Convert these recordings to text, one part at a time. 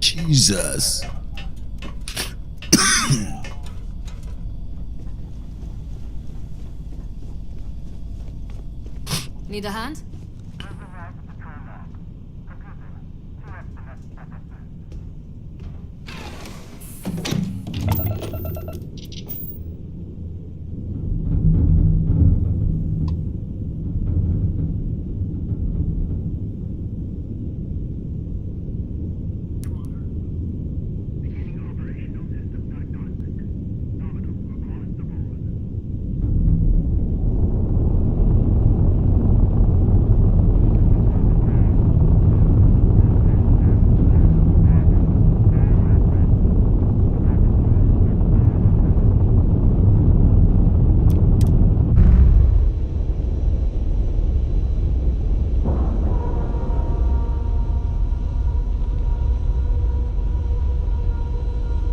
Jesus. Need a hand?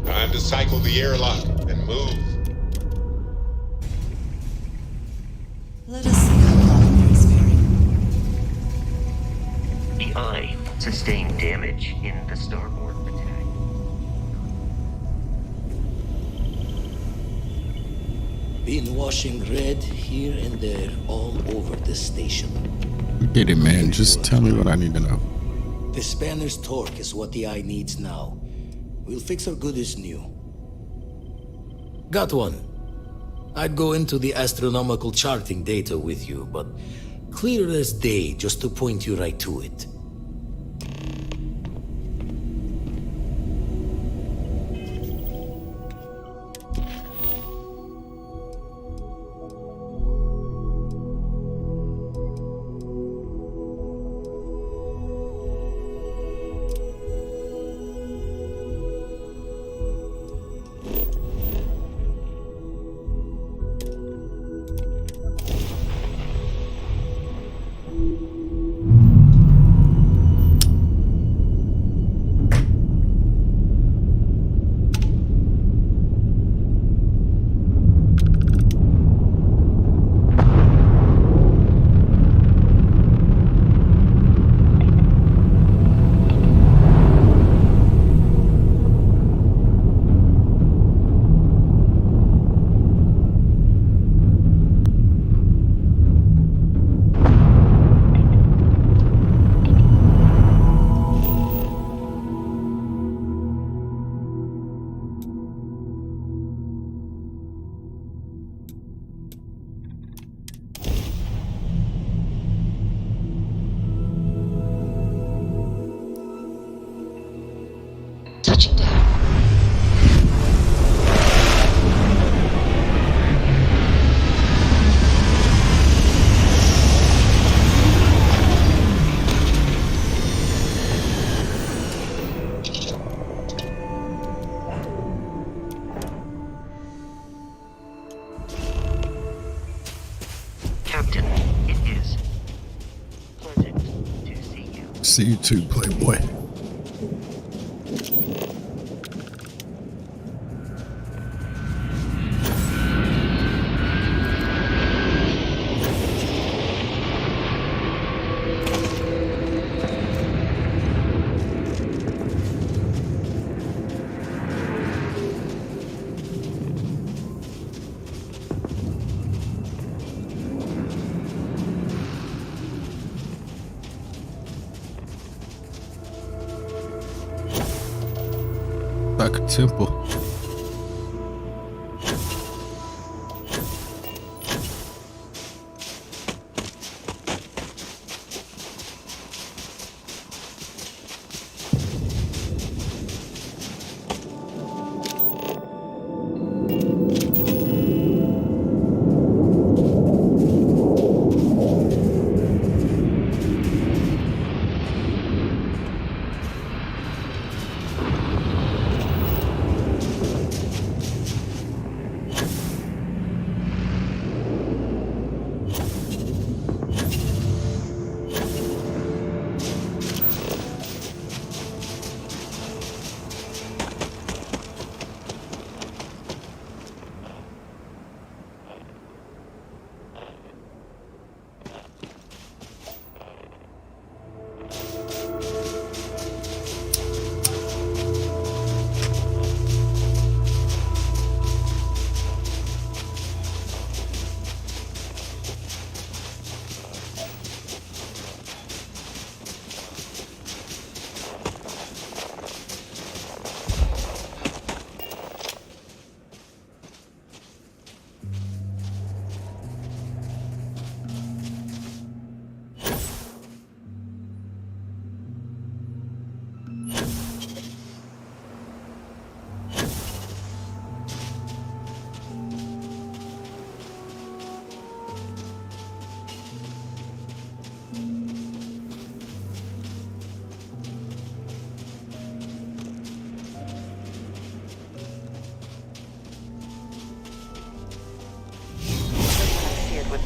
Time to cycle the airlock and move. Let us see how long you experience. The Eye sustained damage in the starboard attack. Been washing red here and there all over the station. Get it, man. Just tell me what I need to know. The spanner's torque is what the Eye needs now. We'll fix her good as new. Got one. I'd go into the astronomical charting data with you, but clear as day just to point you right to it. Touching down. Captain, it is pleasant to see you. See you too, Playboy. Like a temple.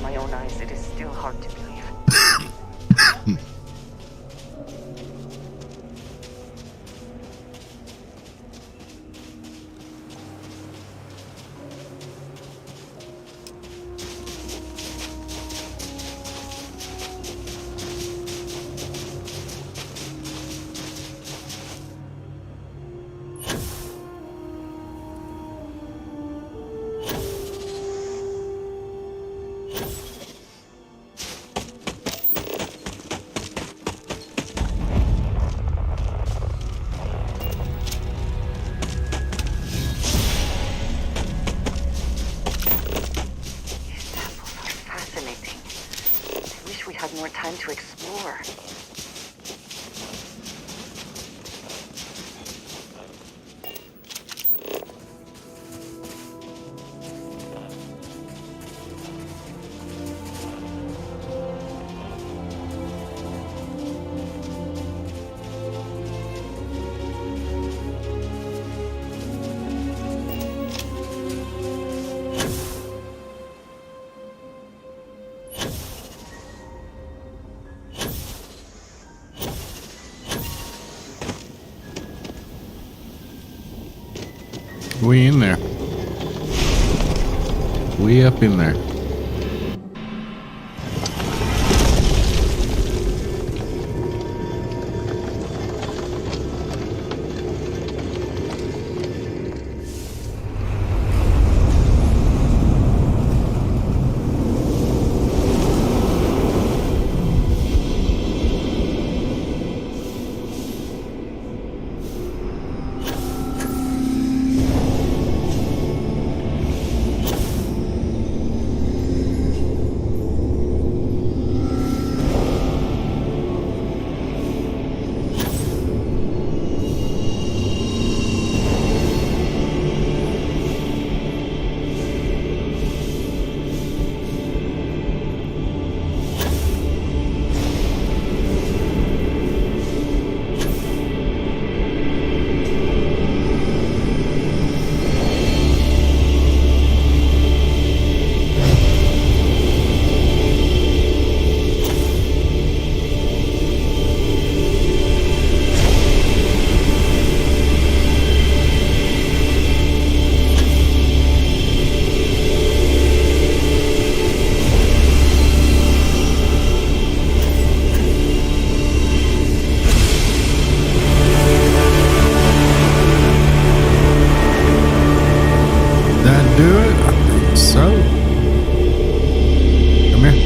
my own eyes, it is still hard to believe. More time to explore. We in there. We up in there. Do it? I think so. Come here.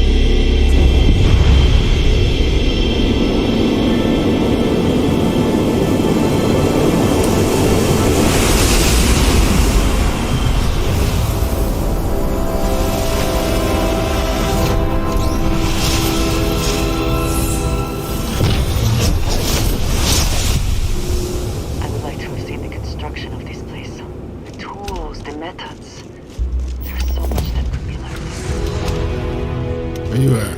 I would like to have seen the construction of this place. The tools, the methods. There's so much that could be learned. Where you at?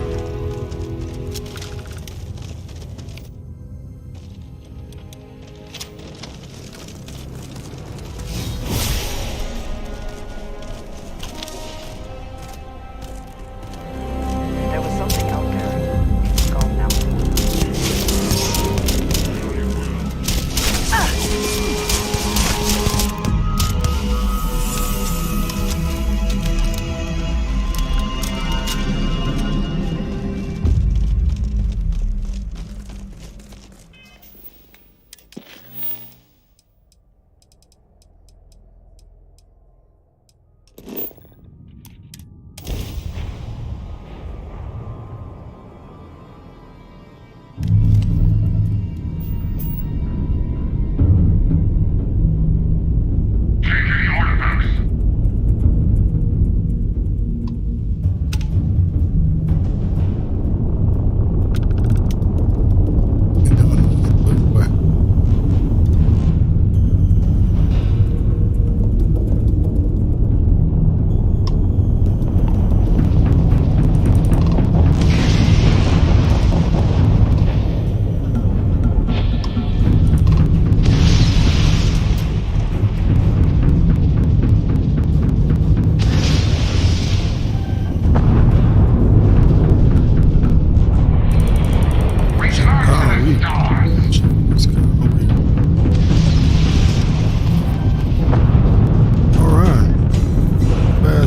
There was something out there. It's gone now.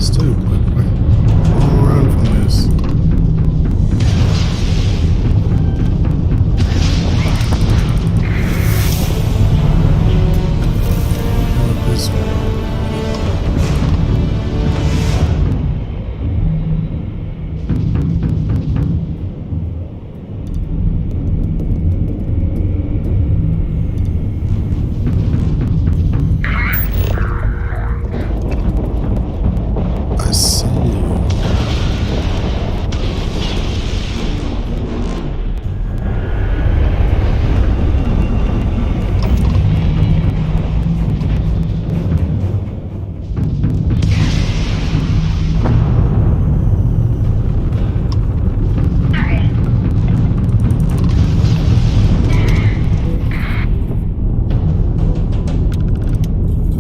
this too. But I'll run from this. This way. I see.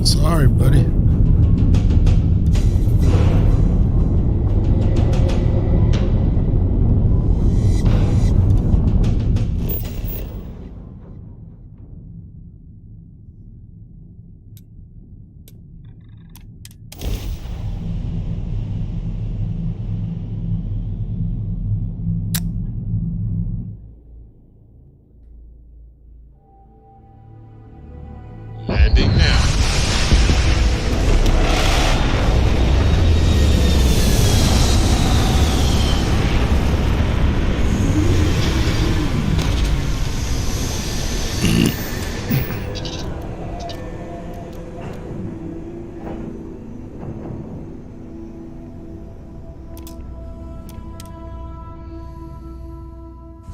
Sorry, buddy. Landing now.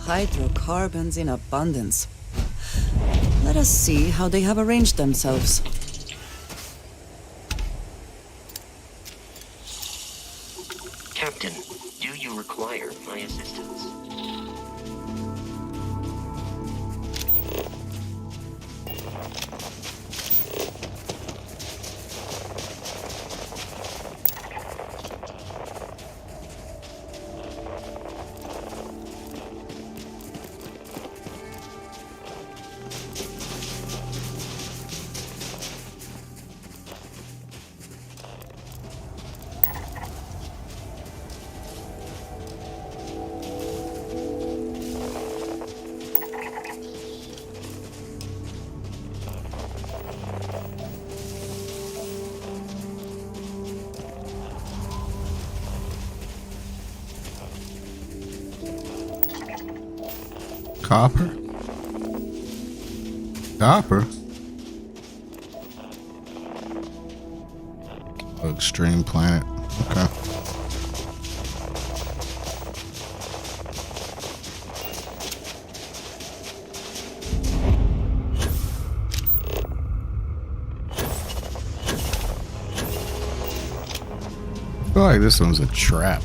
Hydrocarbons in abundance. Let us see how they have arranged themselves. Captain, do you require my assistance? Copper? Copper? Extreme planet. Okay. I feel like this one's a trap.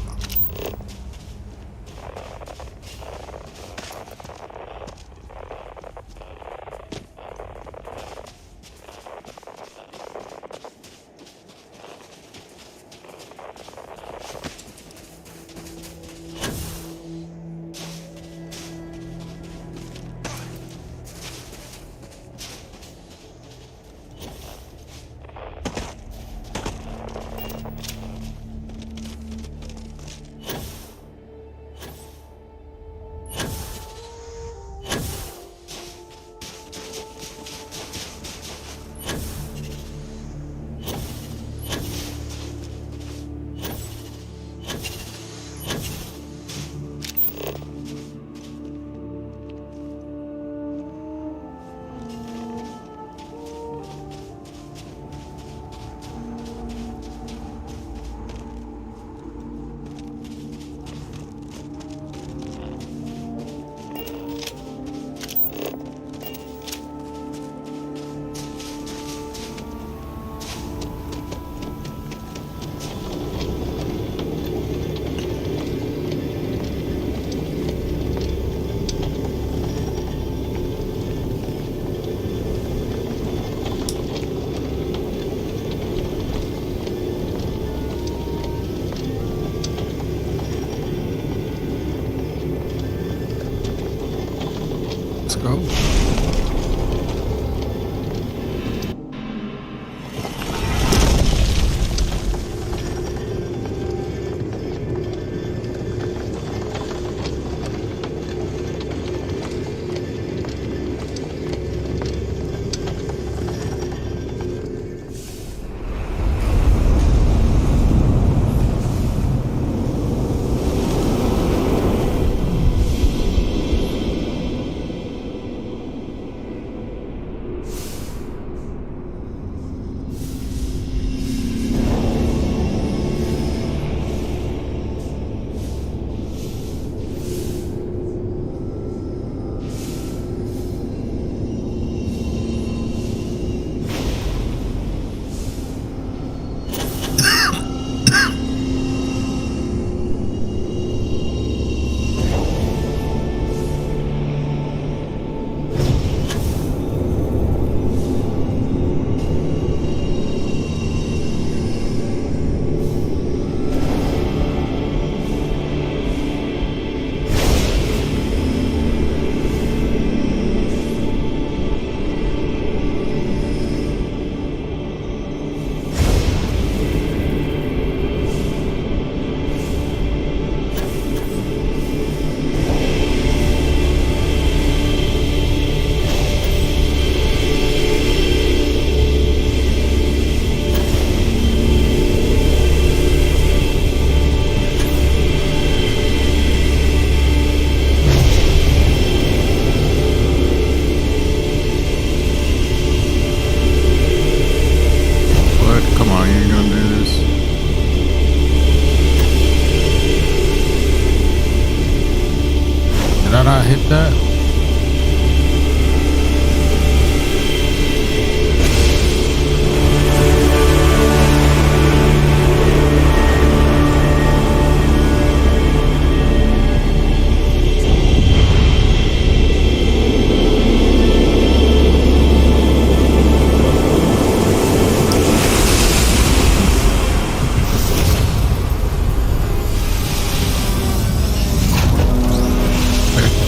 that.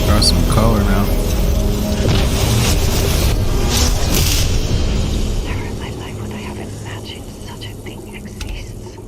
Got some color now. Never in my life would I have imagined such a thing exists.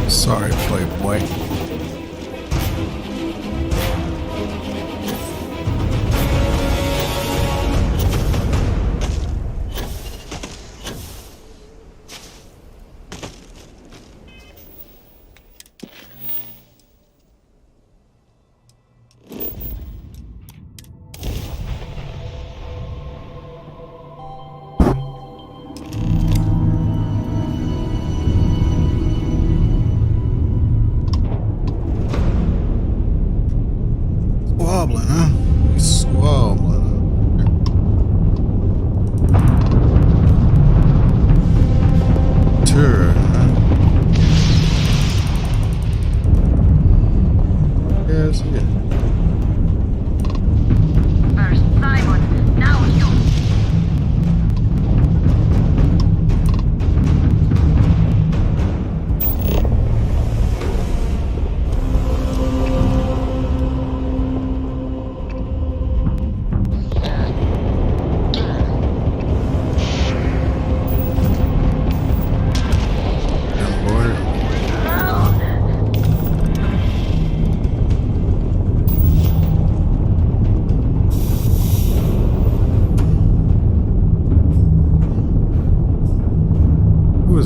Sorry, Playboy.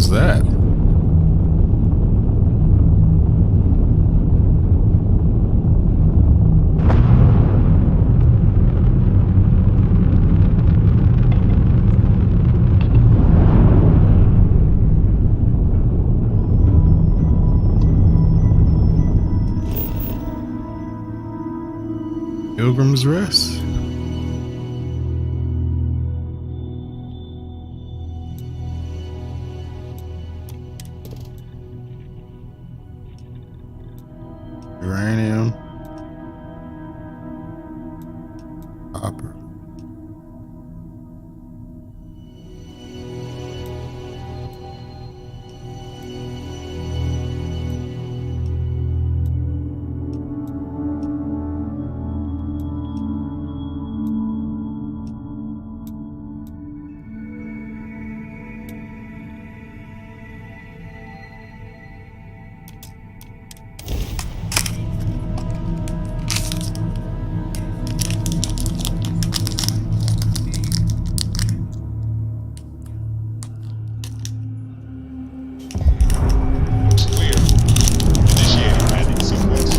was that? Pilgrim's Rest. Uranium. Copper. Looks clear. Initiating landing sequence.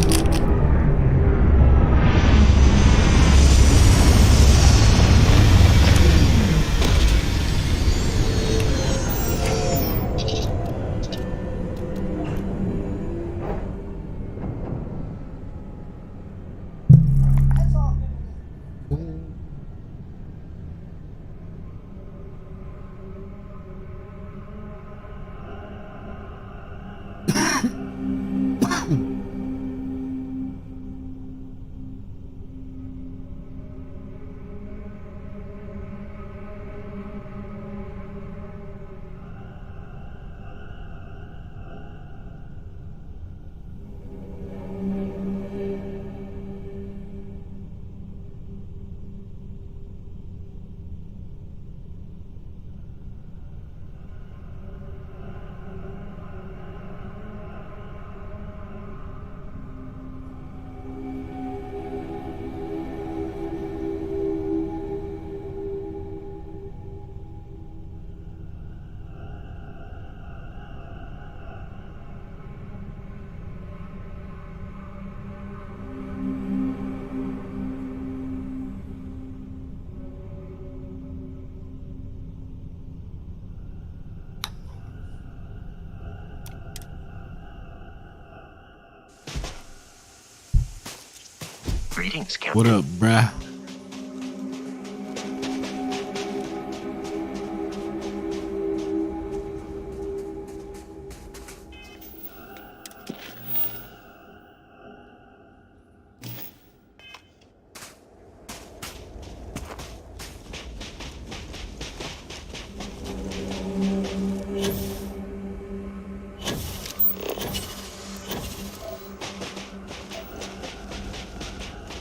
Greetings, Captain. What up, bruh?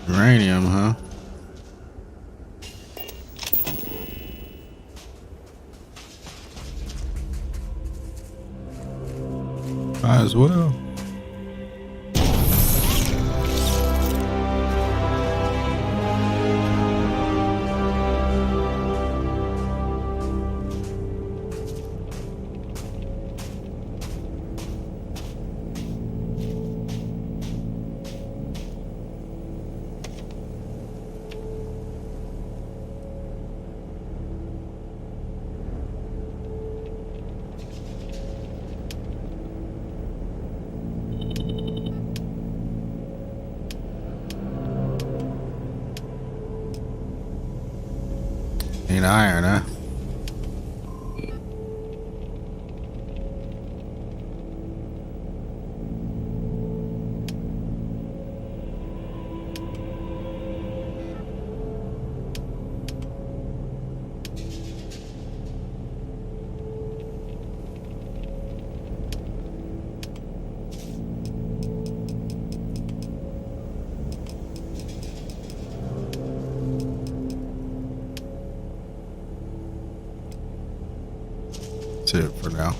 Uranium, huh? Might as well. Ain't iron, huh? That's it for now.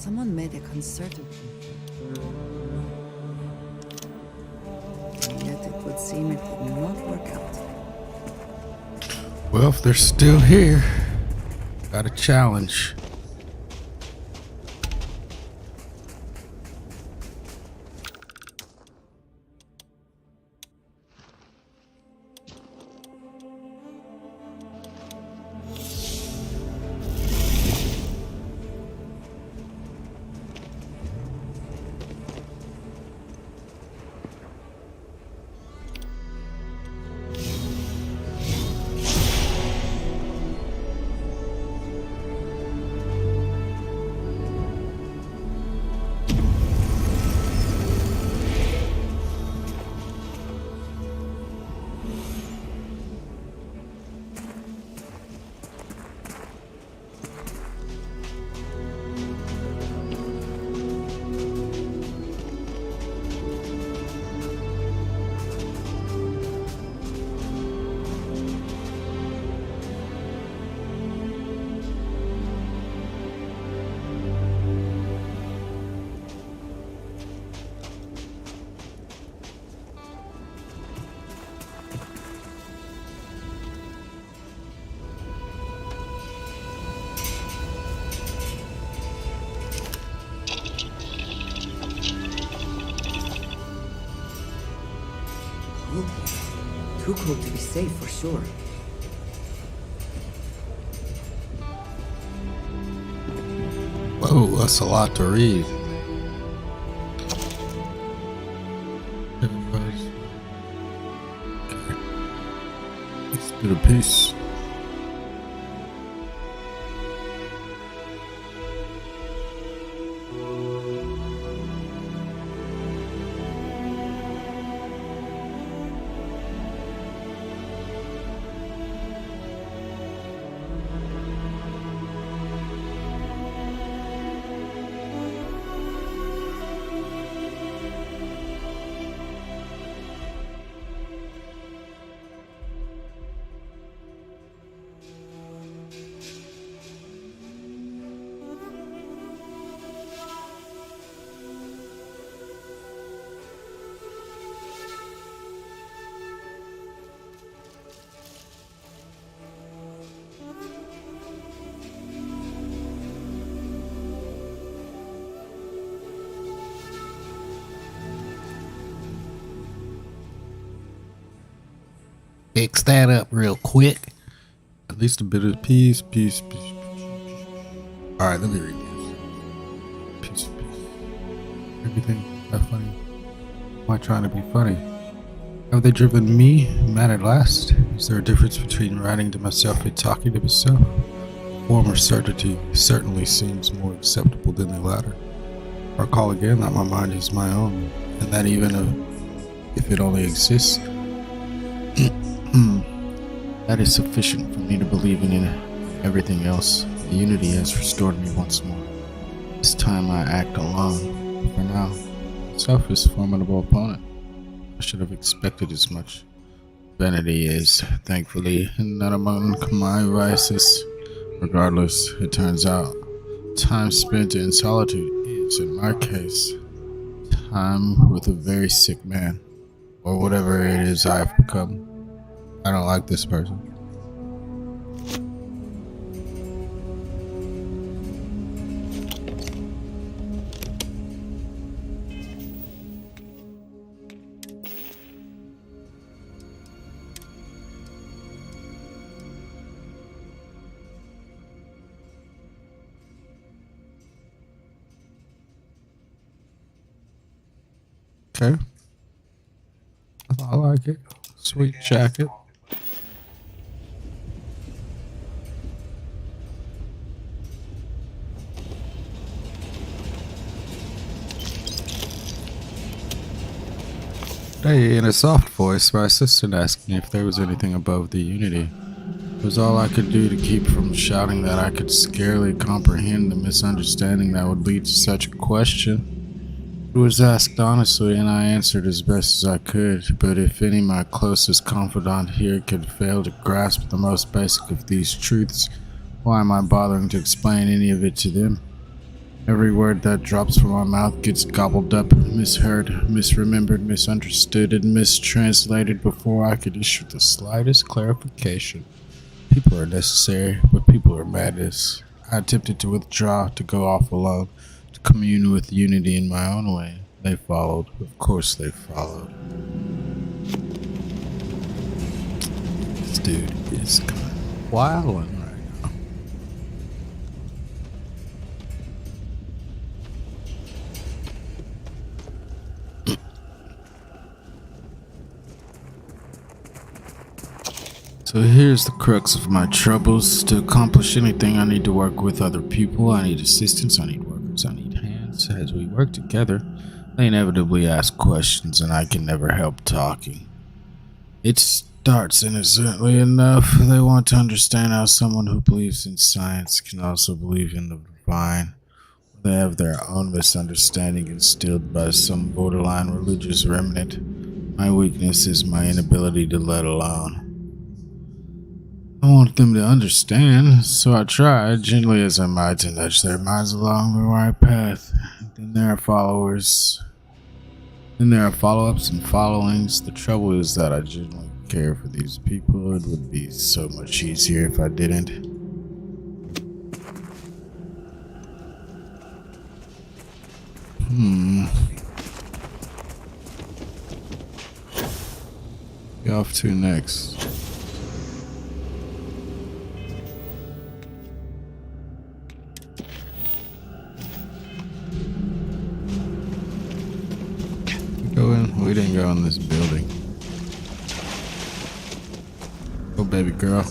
Someone made a concerted. Yet it would seem it did not work out. Well, if they're still here, got a challenge. Too cold to be safe for sure. Whoa, that's a lot to read. Okay. Let's do the piece. Fix that up real quick. At least a bit of peace. Alright, let me read this. Peace. Everything that funny. Am I trying to be funny? Have they driven me mad at last? Is there a difference between writing to myself and talking to myself? Former certainty certainly seems more acceptable than the latter. I recall again that my mind is my own, and that even if it only exists, that is sufficient for me to believe in everything else. The unity has restored me once more. This time I act alone. For now, self is a formidable opponent. I should have expected as much. Vanity is, thankfully, not among my vices. Regardless, it turns out, time spent in solitude is, in my case, time with a very sick man, or whatever it is I've become. I don't like this person. Okay. I like it. Sweet jacket. Hey, in a soft voice, my assistant asked me if there was anything above the unity. It was all I could do to keep from shouting that I could scarcely comprehend the misunderstanding that would lead to such a question. It was asked honestly, and I answered as best as I could, but if any my closest confidant here could fail to grasp the most basic of these truths, why am I bothering to explain any of it to them? Every word that drops from my mouth gets gobbled up, misheard, misremembered, misunderstood, and mistranslated before I could issue the slightest clarification. People are necessary, but people are madness. I attempted to withdraw, to go off alone, to commune with unity in my own way. They followed. Of course they followed. This dude is kind of wilding right now. So here's the crux of my troubles. To accomplish anything, I need to work with other people. I need assistance. I need workers. I need hands. As we work together, they inevitably ask questions, and I can never help talking. It starts innocently enough. They want to understand how someone who believes in science can also believe in the divine. They have their own misunderstanding instilled by some borderline religious remnant. My weakness is my inability to let alone. I want them to understand, so I try, gently as I might, to nudge their minds along the right path. Then there are followers. Then there are follow-ups and followings. The trouble is that I genuinely care for these people. It would be so much easier if I didn't. Get off to next. We didn't go in this building. Oh, baby girl.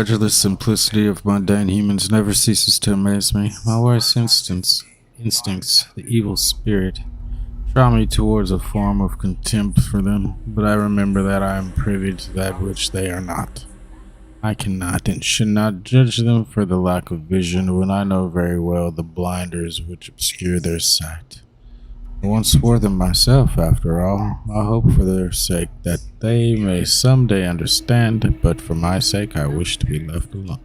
The simplicity of mundane humans never ceases to amaze me. My worst instincts, the evil spirit, draw me towards a form of contempt for them, but I remember that I am privy to that which they are not. I cannot and should not judge them for the lack of vision when I know very well the blinders which obscure their sight. I once wore them myself, after all. I hope for their sake that they may someday understand, but for my sake I wish to be left alone.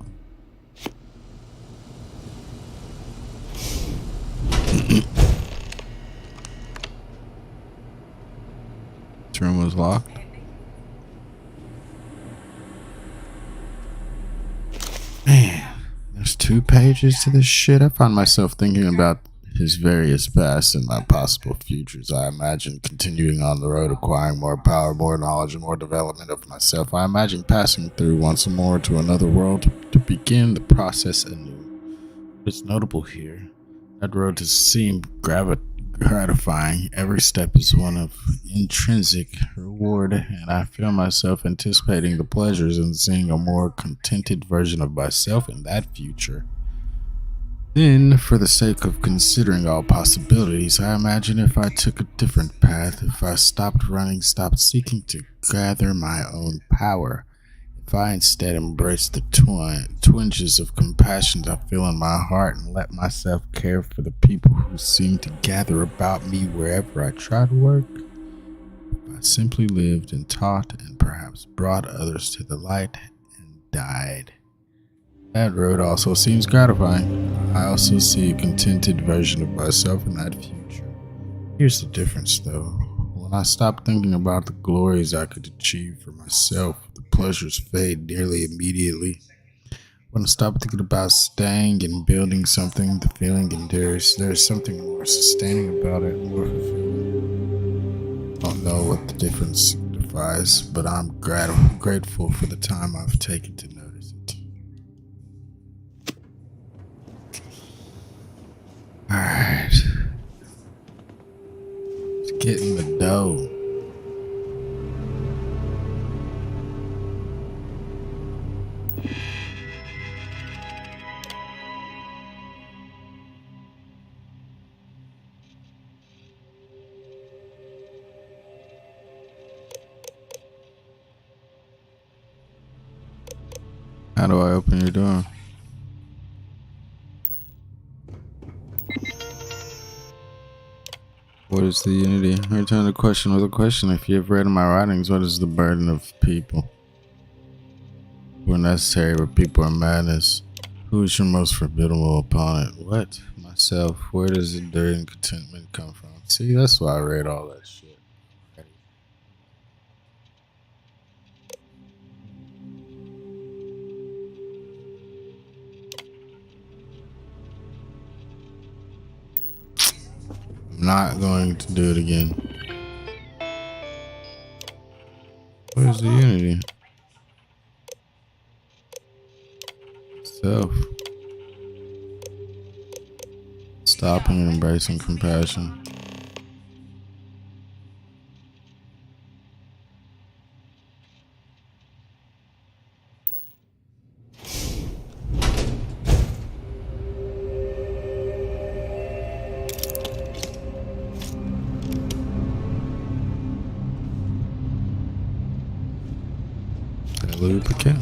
This room was locked. Man, there's 2 pages to this shit. I find myself thinking about his various pasts and my possible futures. I imagine continuing on the road, acquiring more power, more knowledge, and more development of myself. I imagine passing through once more to another world to begin the process anew. What's notable here, that road does seem gratifying. Every step is one of intrinsic reward, and I feel myself anticipating the pleasures and seeing a more contented version of myself in that future. Then, for the sake of considering all possibilities, I imagine if I took a different path, if I stopped running, stopped seeking to gather my own power, if I instead embraced the twinges of compassion I feel in my heart and let myself care for the people who seem to gather about me wherever I try to work, if I simply lived and taught and perhaps brought others to the light and died. That road also seems gratifying. I also see a contented version of myself in that future. Here's the difference, though. When I stop thinking about the glories I could achieve for myself, the pleasures fade nearly immediately. When I stop thinking about staying and building something, the feeling endures. There's something more sustaining about it, more fulfilling. I don't know what the difference signifies, but I'm grateful for the time I've taken to notice it. Alright. Let's get in the dough. How do I open your door? What is the unity? I return the question with a question. If you have read my writings, what is the burden of people? Who necessary where people are madness? Who is your most formidable opponent? What? Myself. Where does enduring contentment come from? See, that's why I read all that shit. I'm not going to do it again. Where's the unity? Self. Stopping and embracing compassion. Loop again.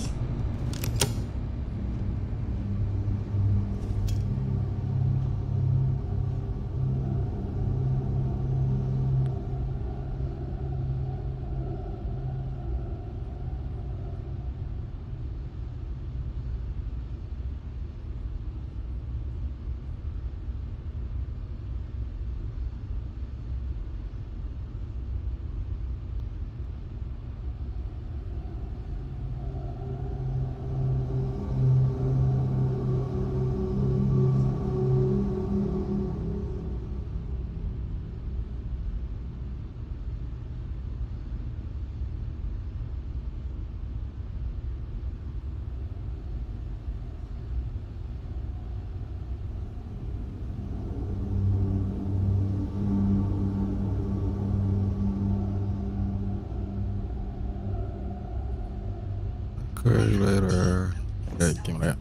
Later. Okay, give me that.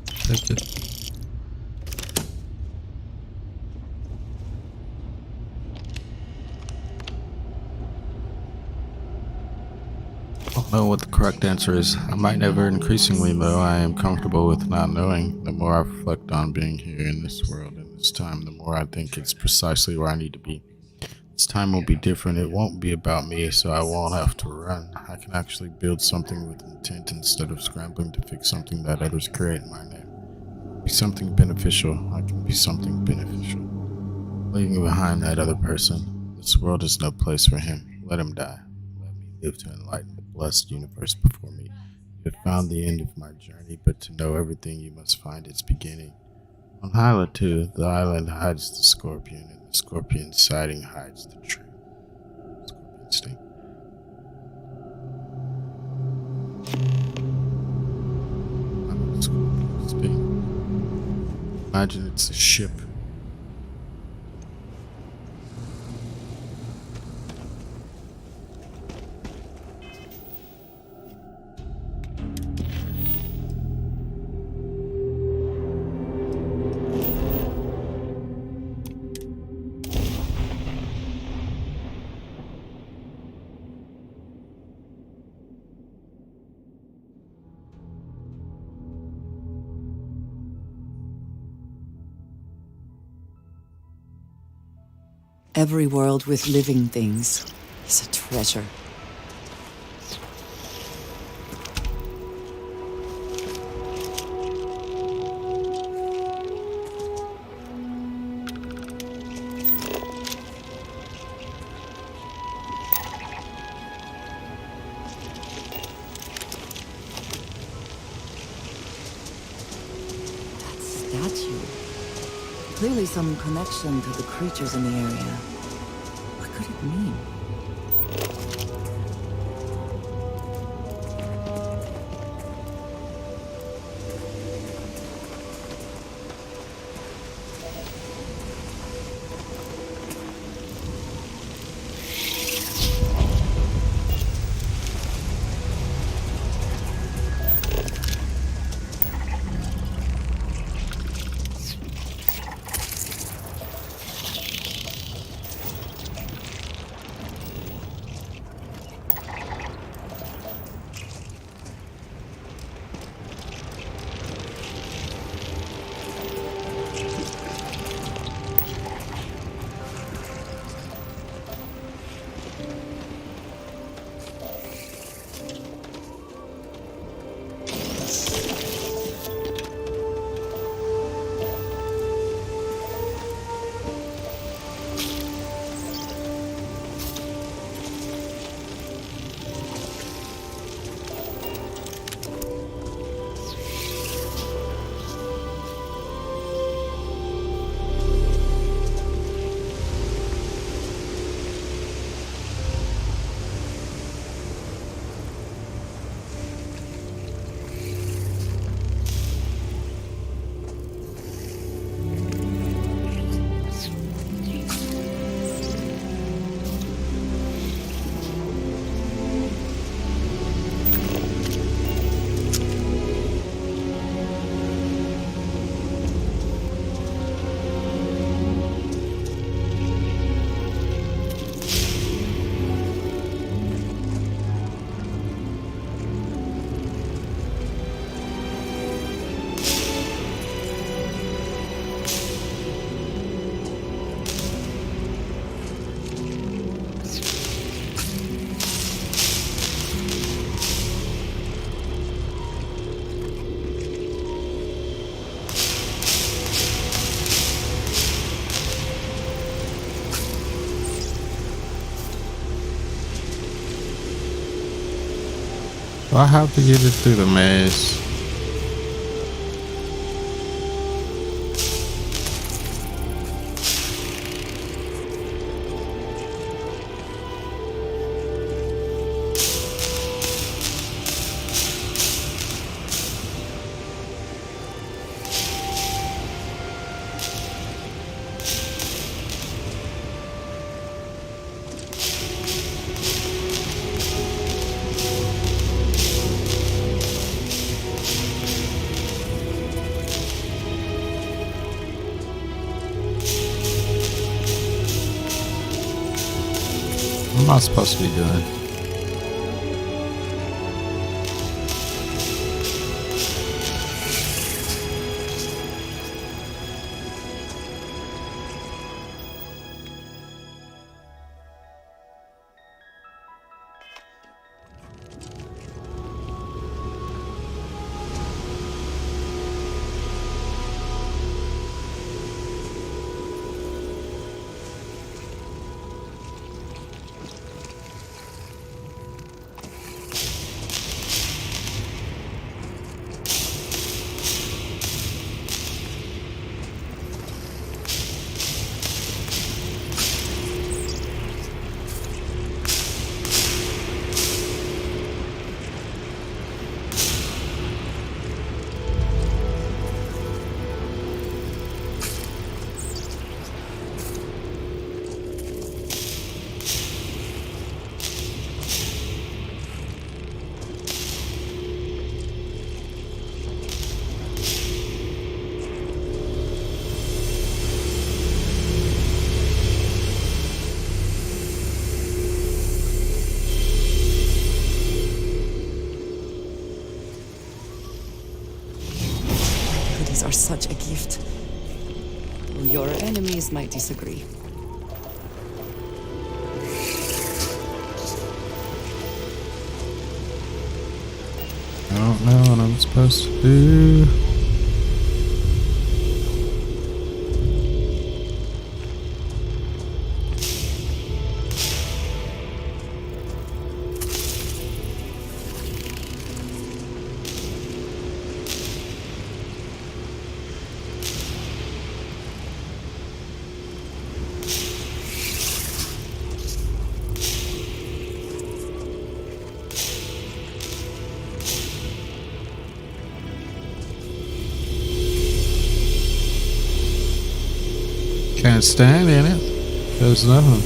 Take it. I don't know what the correct answer is. I might never. Increasingly, though, I am comfortable with not knowing. The more I reflect on being here in this world and this time, the more I think it's precisely where I need to be. This time will be different. It won't be about me, so I won't have to run. I can actually build something with intent instead of scrambling to fix something that others create in my name. Be something beneficial. I can be something beneficial. Leaving behind that other person. This world is no place for him. Let him die. Let me live to enlighten the blessed universe before me. You have found the end of my journey, but to know everything you must find its beginning. On Hyla, too, the island hides the scorpion, and the scorpion's siding hides the tree. Scorpion sting. I know the scorpion sting. Imagine it's a ship. Every world with living things is a treasure. That statue. Clearly some connection to the creatures in the area. What could it mean? Do I have to get it through the maze? What am I supposed to be doing? Goodies are such a gift. Your enemies might disagree. I don't know what I'm supposed to do. Can't stand in it. There's nothing.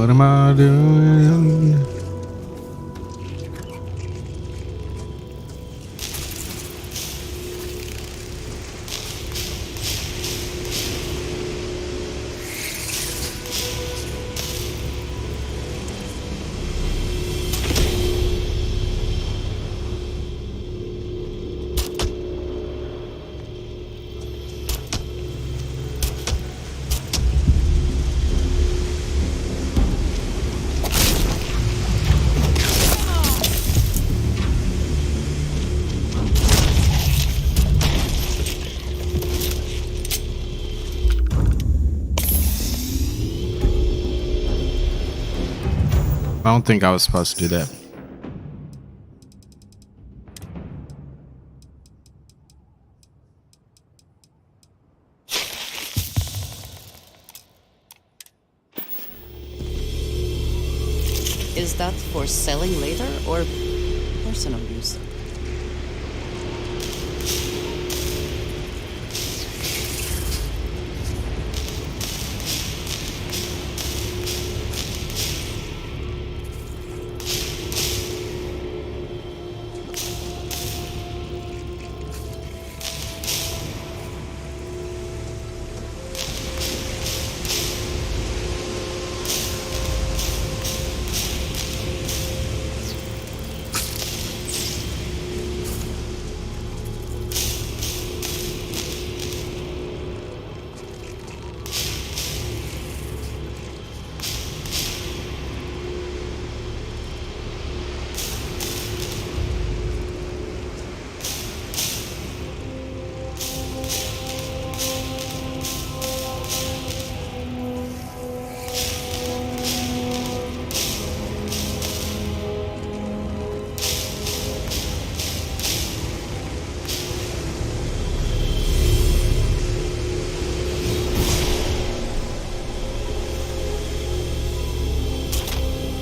What am I doing? I don't think I was supposed to do that. Is that for selling later or personal use?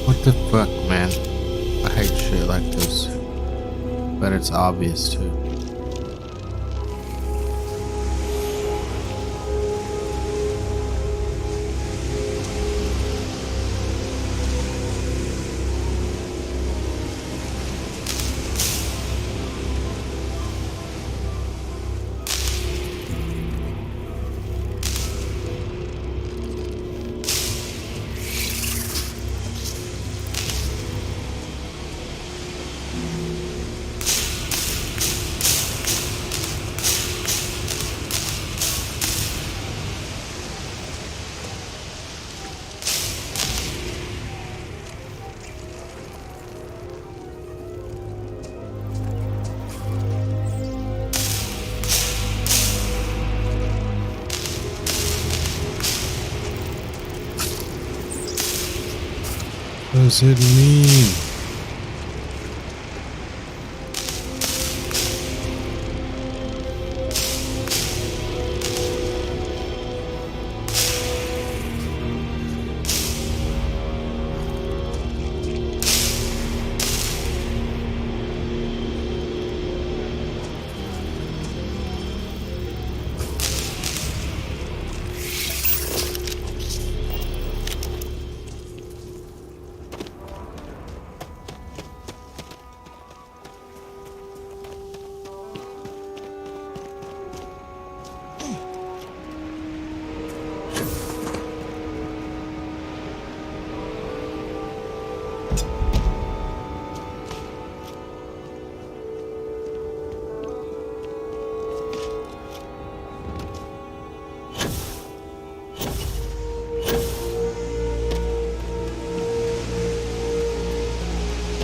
What the fuck, man? I hate shit like this. But it's obvious too. What does it mean?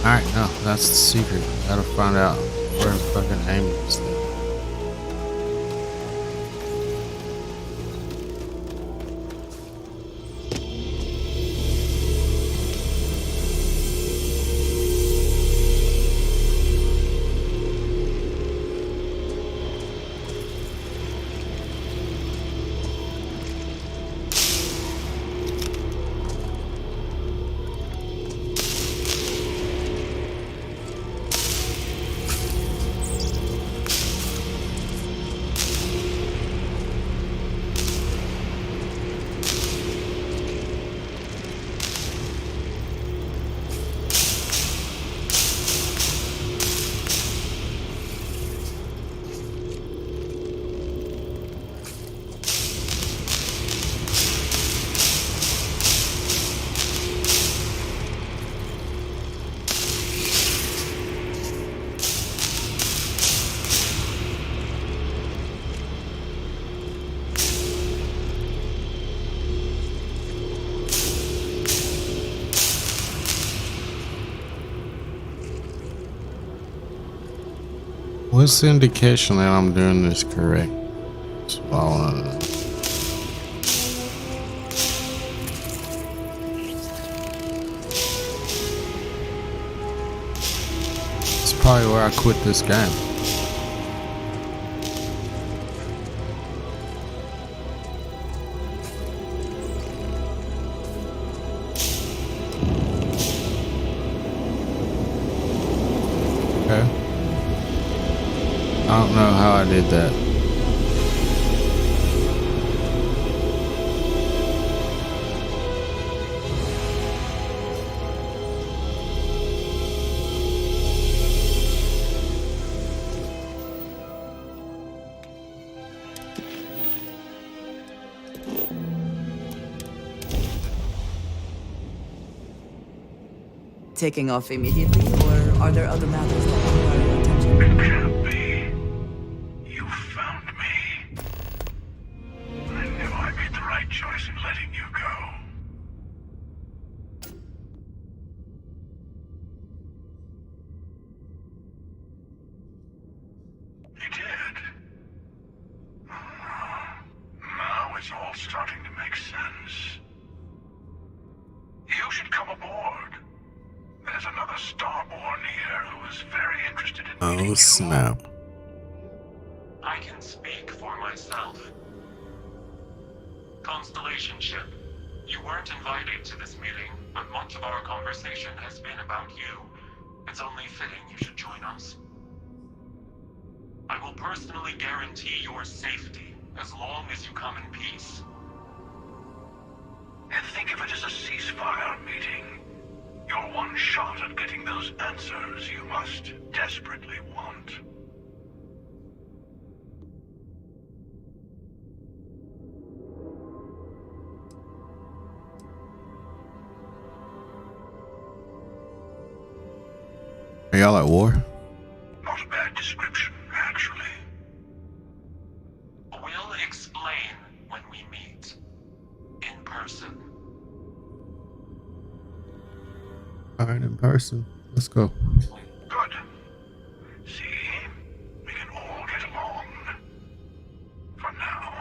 Alright, no, that's the secret. Gotta find out where to fucking aim this thing. What's the indication that I'm doing this correct? That's what I wanna know. It's probably where I quit this game. Okay. I don't know how I did that. Taking off immediately, or are there other matters that require your attention? It can't be. You found me. I knew I made the right choice in letting you go. You did. Now it's all starting to make sense. You should come aboard. There's another Starborn here who is very interested in meeting Oh you. snap. I can speak for myself. Constellation ship, you weren't invited to this meeting, but much of our conversation has been about you. It's only fitting you should join us. I will personally guarantee your safety as long as you come in peace. And think of it as a ceasefire meeting. Your one shot at getting those answers you must desperately want. Are y'all at war? Not a bad description, actually. We'll explain when we meet. In person. Alright, in person. Let's go. Good. See, we can all get along. For now.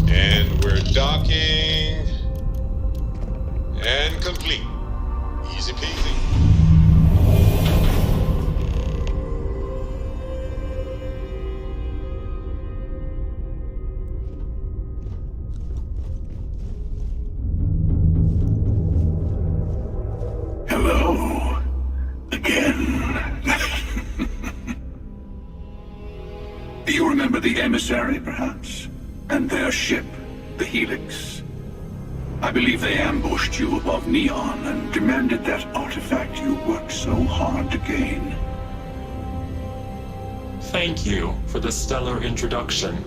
And we're docking. And complete. Easy peasy. Hello. Again. Do you remember the emissary, perhaps? And their ship, the Helix? I believe they ambushed you above Neon and demanded that artifact you worked so hard to gain. Thank you for the stellar introduction.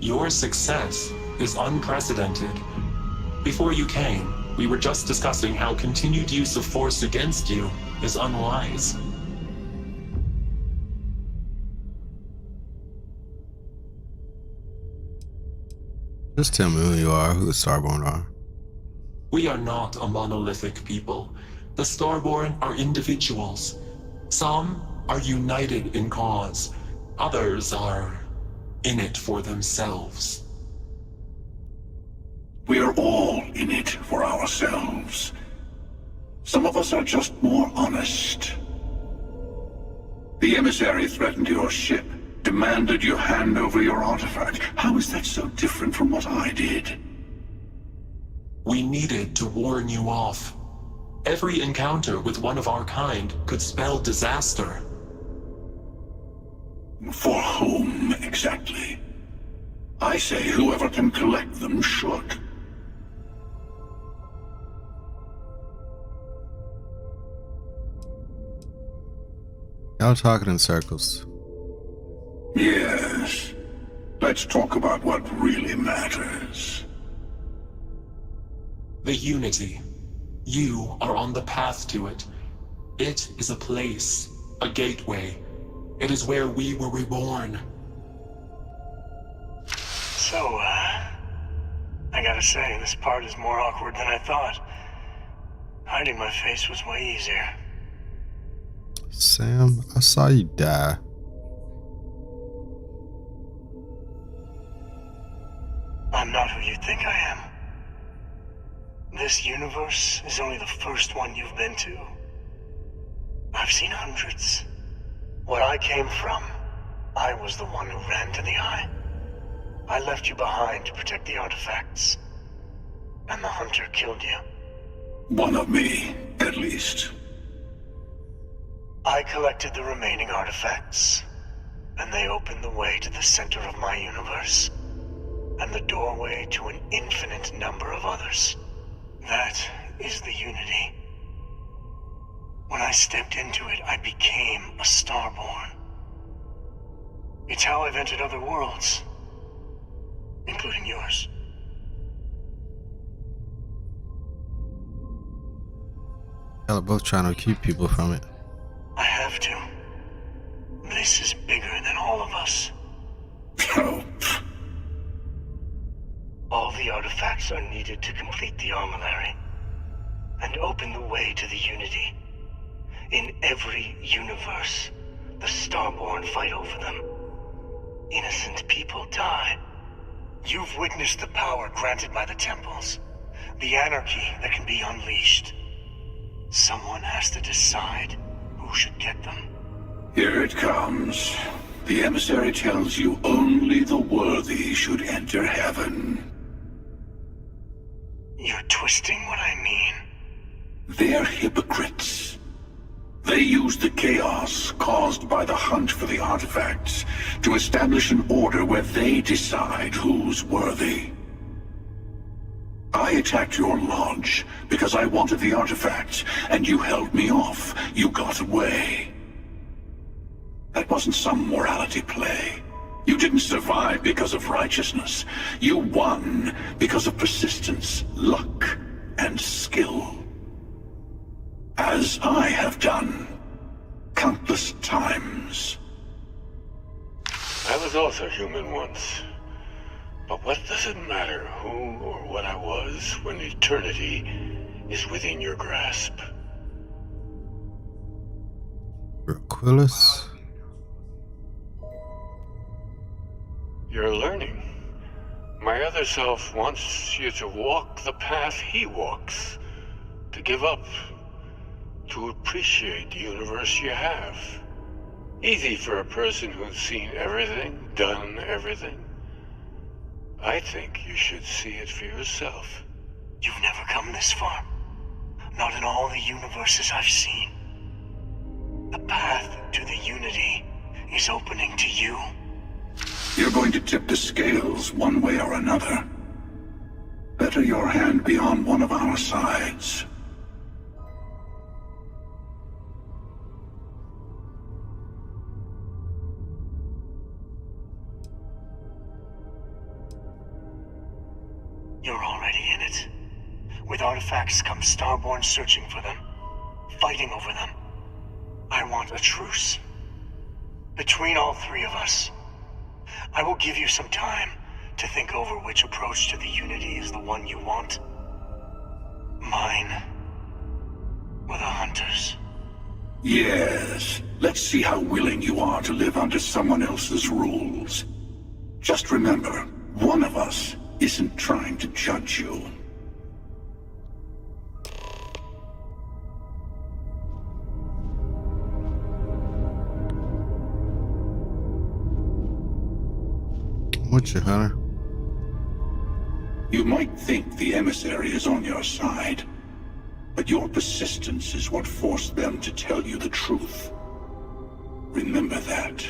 Your success is unprecedented. Before you came, we were just discussing how continued use of force against you is unwise. Just tell me who you are, who the Starborn are. We are not a monolithic people. The Starborn are individuals. Some are united in cause. Others are in it for themselves. We are all in it for ourselves. Some of us are just more honest. The emissary threatened your ship, demanded you hand over your artifact. How is that so different from what I did? We needed to warn you off. Every encounter with one of our kind could spell disaster. For whom, exactly? I say whoever can collect them should. Y'all talking in circles. Yes. Let's talk about what really matters. The Unity. You are on the path to it. It is a place, a gateway. It is where we were reborn. So, I gotta say, this part is more awkward than I thought. Hiding my face was way easier. Sam, I saw you die. I'm not who you think I am. This universe is only the first one you've been to. I've seen hundreds. Where I came from, I was the one who ran to the Eye. I left you behind to protect the artifacts. And the Hunter killed you. One of me, at least. I collected the remaining artifacts, and they opened the way to the center of my universe, and the doorway to an infinite number of others. That is the Unity. When I stepped into it, I became a Starborn. It's how I've entered other worlds, including yours. Y'all are both trying to keep people from it. I have to. This is bigger than all of us. Oh, All the artifacts are needed to complete the armillary and open the way to the Unity. In every universe, the Starborn fight over them. Innocent people die. You've witnessed the power granted by the temples, the anarchy that can be unleashed. Someone has to decide who should get them. here it comes. The emissary tells you only the worthy should enter heaven. You're twisting what I mean. They're hypocrites. They use the chaos caused by the hunt for the artifacts to establish an order where they decide who's worthy. I attacked your lodge because I wanted the artifacts, and you held me off. You got away. That wasn't some morality play. You didn't survive because of righteousness. You won because of persistence, luck, and skill. As I have done, countless times. I was also human once. But what does it matter who or what I was when eternity is within your grasp? Aquilus? You're learning. My other self wants you to walk the path he walks. To give up. To appreciate the universe you have. Easy for a person who's seen everything, done everything. I think you should see it for yourself. You've never come this far. Not in all the universes I've seen. The path to the Unity is opening to you. You're going to tip the scales one way or another. Better your hand be on one of our sides. You're already in it. With artifacts comes Starborn searching for them, fighting over them. I want a truce. Between all three of us. I will give you some time to think over which approach to the Unity is the one you want. Mine. Or the Hunters. Yes. Let's see how willing you are to live under someone else's rules. Just remember, one of us isn't trying to judge you. What's your Hunter? You might think the emissary is on your side, but your persistence is what forced them to tell you the truth. Remember that.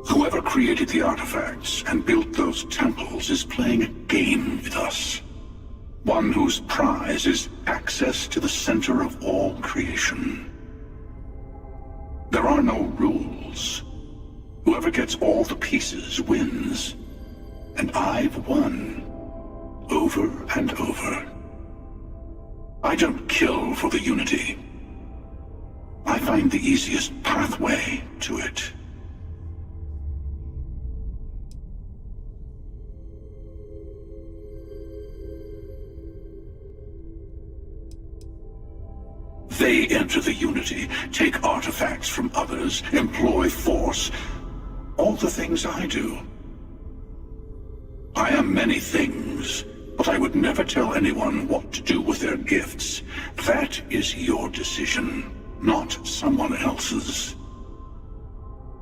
Whoever created the artifacts and built those temples is playing a game with us. One whose prize is access to the center of all creation. There are no rules. Whoever gets all the pieces wins. And I've won over and over. I don't kill for the Unity. I find the easiest pathway to it. They enter the Unity, take artifacts from others, employ force. All the things I do. I am many things, but I would never tell anyone what to do with their gifts. That is your decision, not someone else's.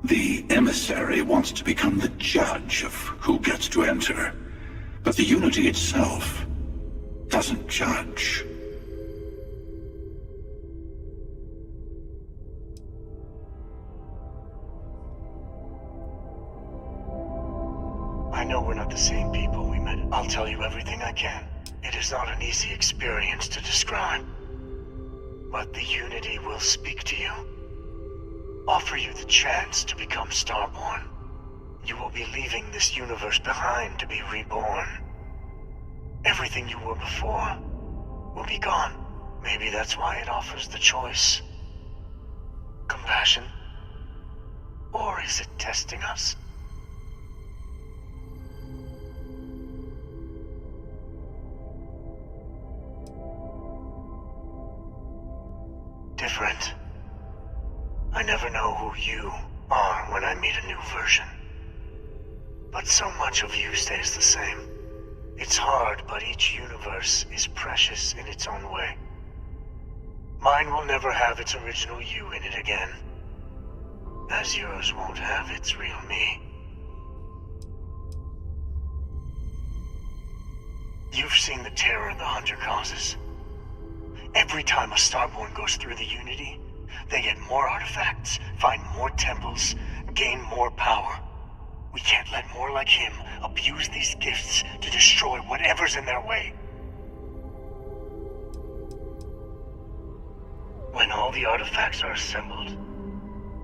The emissary wants to become the judge of who gets to enter, but the Unity itself doesn't judge. I know we're not the same people we met. I'll tell you everything I can. It is not an easy experience to describe. But the Unity will speak to you. Offer you the chance to become Starborn. You will be leaving this universe behind to be reborn. Everything you were before will be gone. Maybe that's why it offers the choice. Compassion? Or is it testing us? Different. I never know who you are when I meet a new version. But so much of you stays the same. It's hard, but each universe is precious in its own way. Mine will never have its original you in it again, as yours won't have its real me. You've seen the terror the Hunter causes. Every time a Starborn goes through the Unity, they get more artifacts, find more temples, gain more power. We can't let more like him abuse these gifts to destroy whatever's in their way. When all the artifacts are assembled,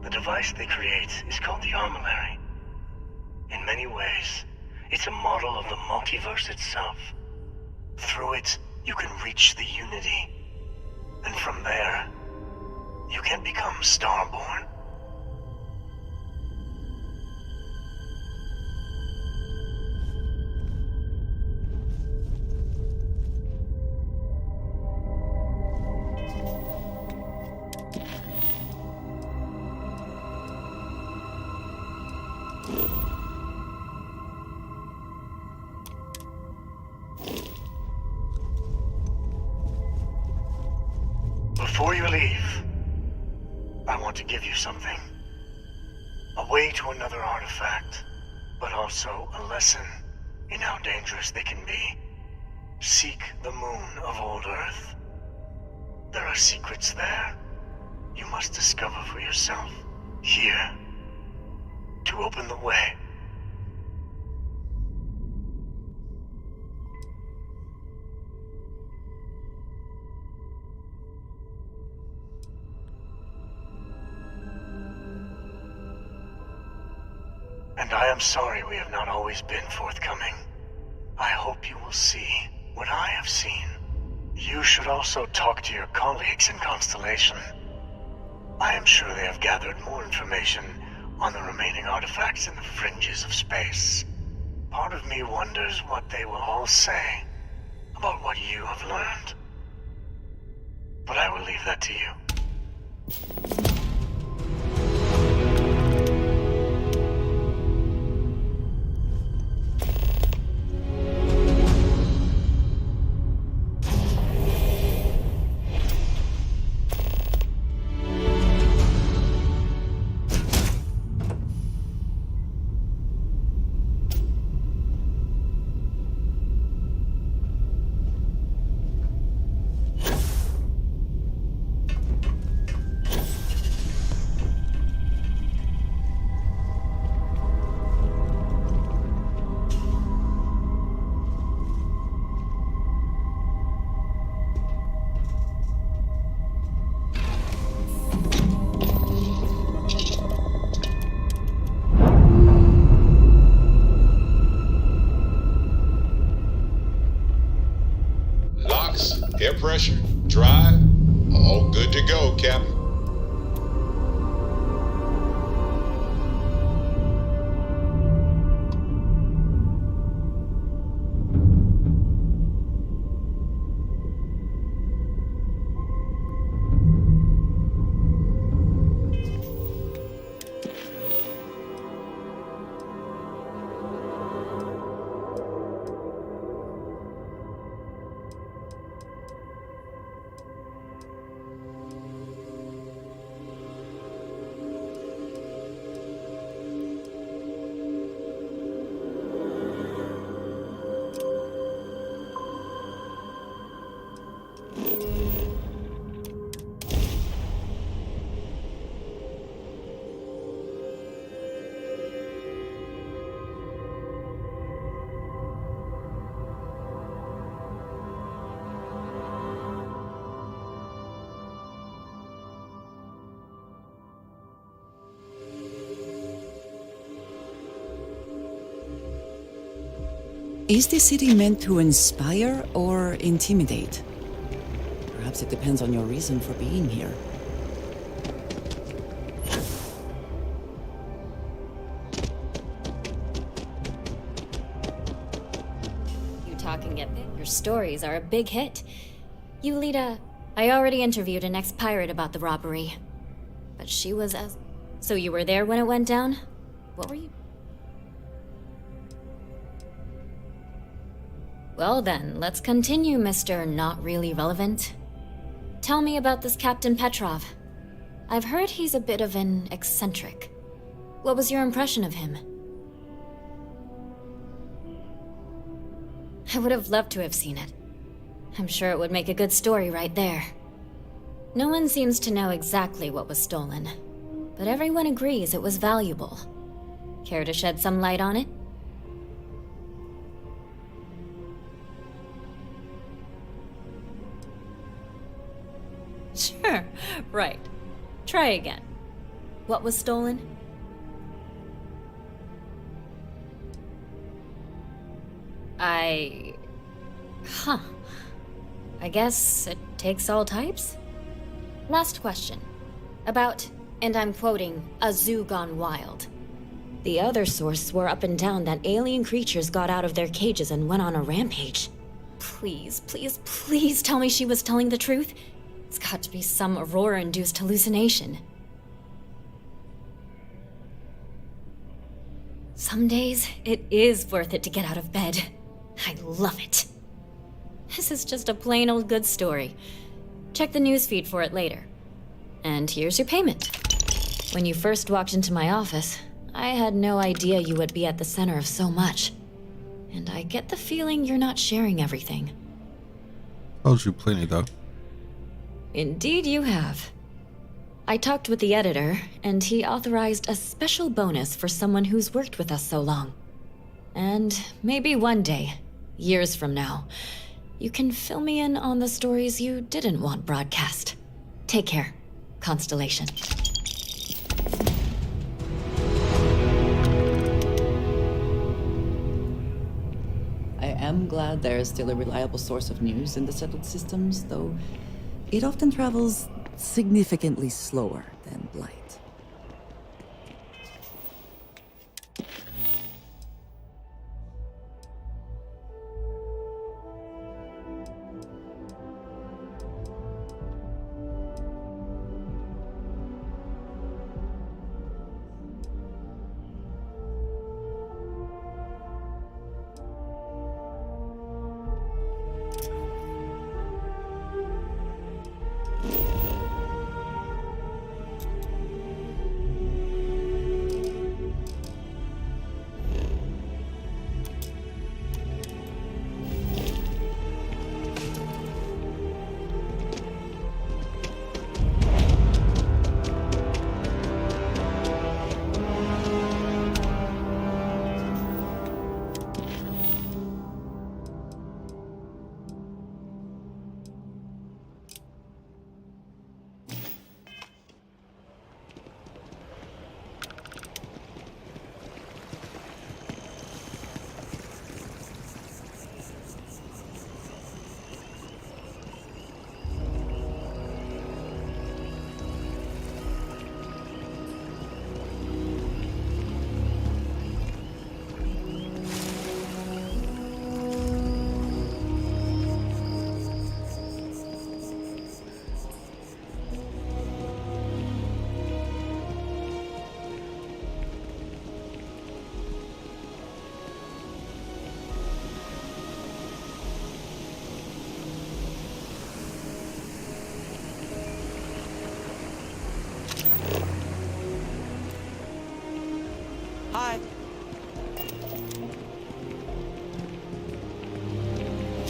the device they create is called the Armillary. In many ways, it's a model of the multiverse itself. Through it, you can reach the Unity. And from there, you can become Starborn. Before you leave, I want to give you something. A way to another artifact, but also a lesson in how dangerous they can be. Seek the moon of old Earth. There are secrets there you must discover for yourself. Here, to open the way. And I am sorry we have not always been forthcoming. I hope you will see what I have seen. You should also talk to your colleagues in Constellation. I am sure they have gathered more information on the remaining artifacts in the fringes of space. Part of me wonders what they will all say about what you have learned. But I will leave that to you. pressure, drive, all good to go, Captain. Is the city meant to inspire or intimidate? Perhaps it depends on your reason for being here. You talk and get big. Your stories are a big hit. Yulita, I already interviewed an ex-pirate about the robbery. But she was as... So you were there when it went down? What were you... Well then, let's continue, Mr. Not Really Relevant. Tell me about this Captain Petrov. I've heard he's a bit of an eccentric. What was your impression of him? I would have loved to have seen it. I'm sure it would make a good story right there. No one seems to know exactly what was stolen, but everyone agrees it was valuable. Care to shed some light on it? Sure, right. Try again. What was stolen? I guess it takes all types? Last question. About, and I'm quoting, a zoo gone wild. The other source swore up and down that alien creatures got out of their cages and went on a rampage. Please, please, please tell me she was telling the truth. It's got to be some Aurora-induced hallucination. Some days, it is worth it to get out of bed. I love it. This is just a plain old good story. Check the newsfeed for it later. And here's your payment. When you first walked into my office, I had no idea you would be at the center of so much. And I get the feeling you're not sharing everything. Told you plenty, though. Indeed you have. I talked with the editor, and he authorized a special bonus for someone who's worked with us so long. And maybe one day, years from now, you can fill me in on the stories you didn't want broadcast. Take care, Constellation. I am glad there is still a reliable source of news in the settled systems, though it often travels significantly slower than Blight.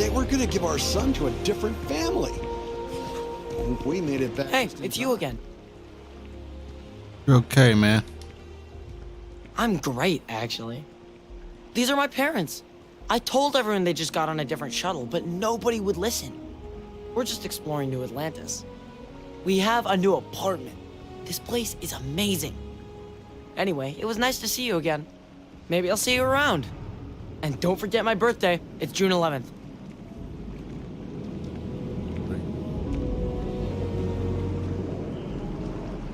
They were gonna give our son to a different family. We made it back. Hey, it's you again. You're okay, man. I'm great, actually. These are my parents. I told everyone they just got on a different shuttle, but nobody would listen. We're just exploring New Atlantis. We have a new apartment. This place is amazing. Anyway, it was nice to see you again. Maybe I'll see you around. And don't forget my birthday. It's June 11th.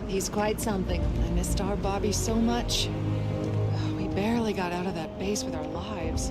He's quite something. I missed our Bobby so much. We barely got out of that base with our lives.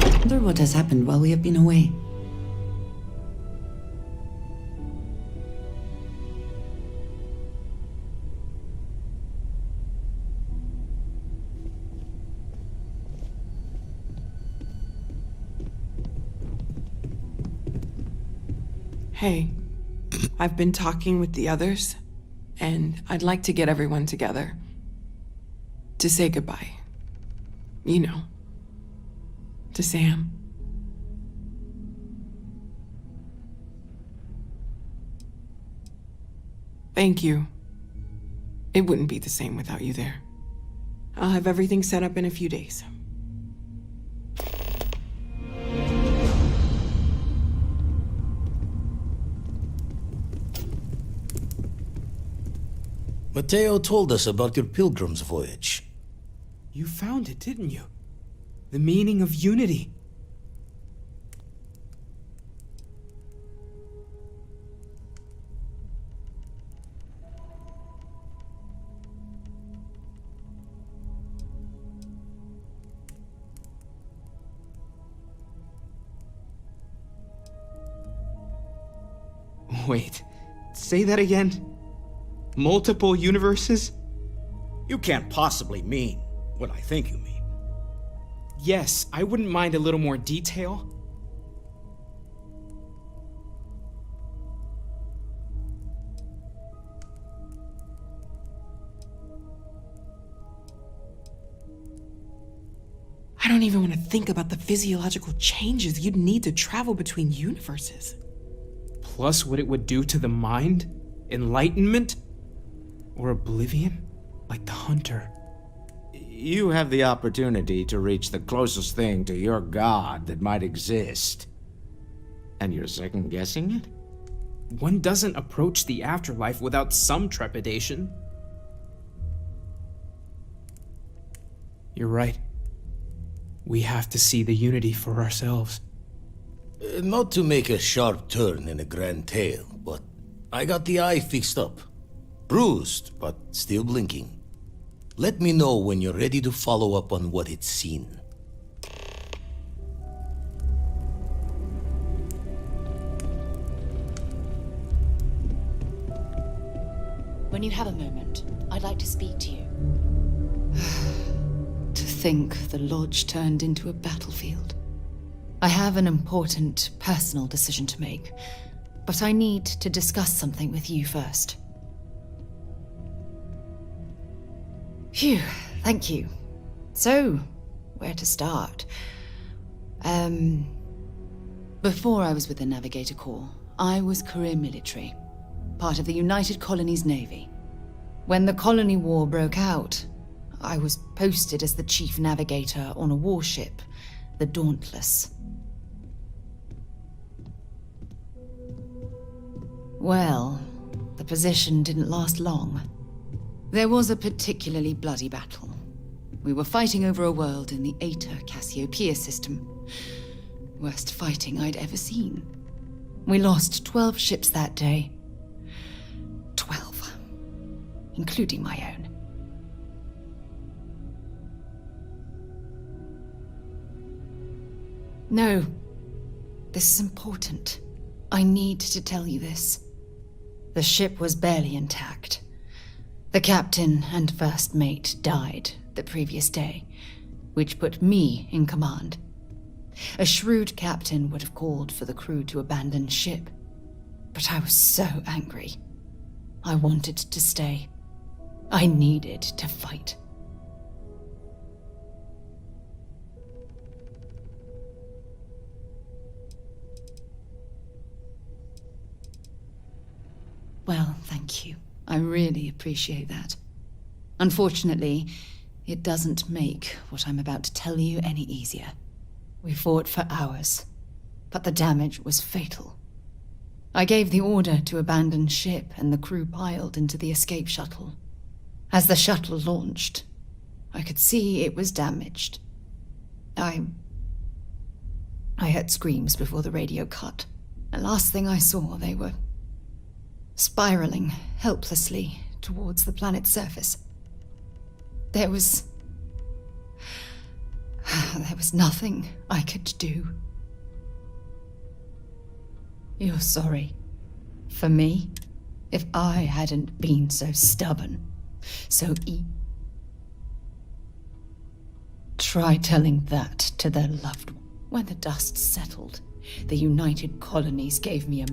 I wonder what has happened while we have been away. Hey, I've been talking with the others, and I'd like to get everyone together to say goodbye. You know, to Sam. Thank you. It wouldn't be the same without you there. I'll have everything set up in a few days. Mateo told us about your pilgrim's voyage. You found it, didn't you? The meaning of unity. Wait, say that again? Multiple universes? You can't possibly mean what I think you mean. Yes, I wouldn't mind a little more detail. I don't even want to think about the physiological changes you'd need to travel between universes. Plus what it would do to the mind? Enlightenment? Or oblivion? Like the Hunter. You have the opportunity to reach the closest thing to your god that might exist. And you're second-guessing it? One doesn't approach the afterlife without some trepidation. You're right. We have to see the unity for ourselves. Not to make a sharp turn in a grand tale, but I got the eye fixed up. Bruised, but still blinking. Let me know when you're ready to follow up on what it's seen. When you have a moment, I'd like to speak to you. think the lodge turned into a battlefield. I have an important personal decision to make, but I need to discuss something with you first. Phew, thank you. So, where to start? Before I was with the Navigator Corps, I was career military, part of the United Colonies Navy. When the Colony War broke out, I was posted as the chief navigator on a warship, the Dauntless. Well, the position didn't last long. There was a particularly bloody battle. We were fighting over a world in the Eta Cassiopeia system. Worst fighting I'd ever seen. We lost 12 ships that day. 12. Including my own. No. This is important. I need to tell you this. The ship was barely intact. The captain and first mate died the previous day, which put me in command. A shrewd captain would have called for the crew to abandon ship, but I was so angry. I wanted to stay. I needed to fight. Well, thank you. I really appreciate that. Unfortunately, it doesn't make what I'm about to tell you any easier. We fought for hours, but the damage was fatal. I gave the order to abandon ship and the crew piled into the escape shuttle. As the shuttle launched, I could see it was damaged. I heard screams before the radio cut. The last thing I saw, they were spiraling helplessly towards the planet's surface. There was nothing I could do. You're sorry. For me, if I hadn't been so stubborn, try telling that to their loved one. When the dust settled, the United Colonies gave me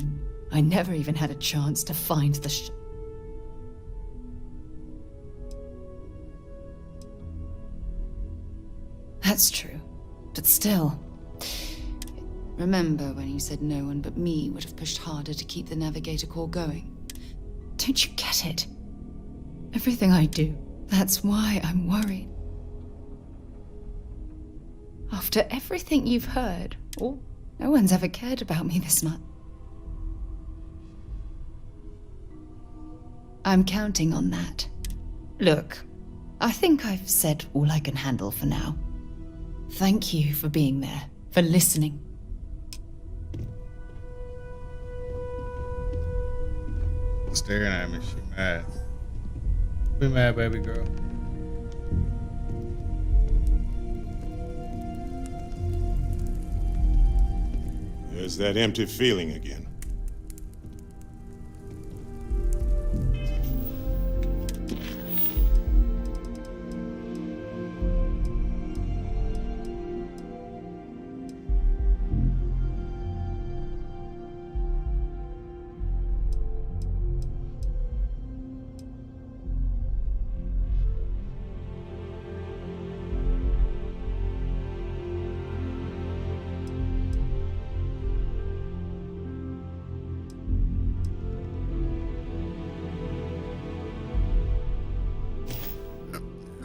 I never even had a chance to find the That's true, but still. Remember when you said no one but me would have pushed harder to keep the Navigator Corps going? Don't you get it? Everything I do, that's why I'm worried. After everything you've heard, no one's ever cared about me this much. I'm counting on that. Look, I think I've said all I can handle for now. Thank you for being there, for listening. Staring at me, she mad. Be mad, baby girl. There's that empty feeling again.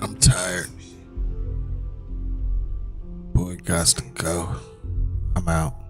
I'm tired. Boy, gots to go. I'm out.